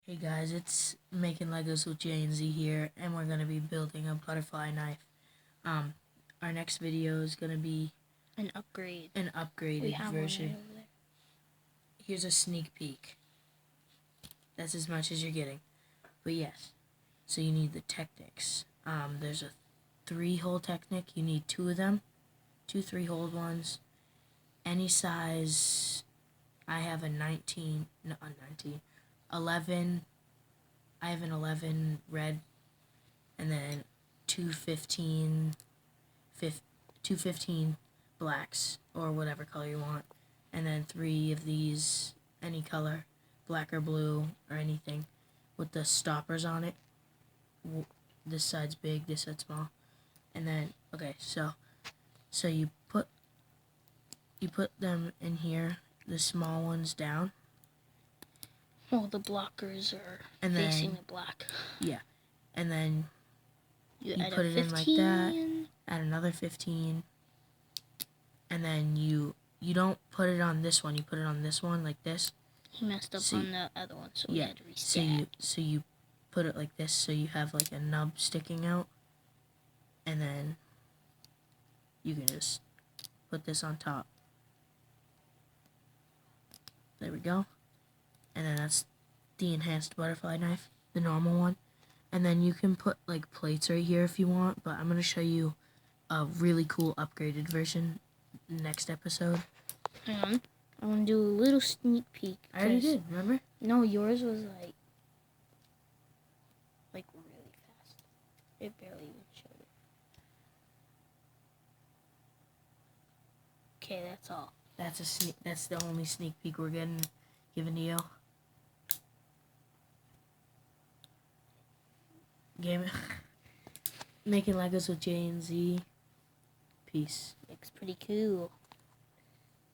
Hey guys, it's Making Legos with J&Z here, and we're going to be building a butterfly knife. Our next video is going to be an upgraded version. One right over there. Here's a sneak peek. That's as much as you're getting. But yes, so you need the Technics. There's a 3-hole Technic. You need 2 of them. 2 3-hole ones. Any size. I have a 11. I have an 11 red, and then 215 blacks, or whatever color you want, and then 3 of these, any color, black or blue or anything, with the stoppers on it. This side's big, this side's small. And then okay, so you put them in here, the small ones down. Well, the blockers are facing the black. Yeah, and then you put it in like that. Add another 15, and then you don't put it on this one. You put it on this one like this. He messed up on the other one, so we had to reset. So you put it like this, so you have like a nub sticking out, and then you can just put this on top. There we go. And then that's the enhanced butterfly knife, the normal one. And then you can put like plates right here if you want, but I'm going to show you a really cool upgraded version next episode. Hang on. I want to do a little sneak peek. I already did, remember? No, yours was like really fast. It barely even showed it. Okay, that's all. That's the only sneak peek we're giving to you. Making Legos with J&Z. Peace. Looks pretty cool.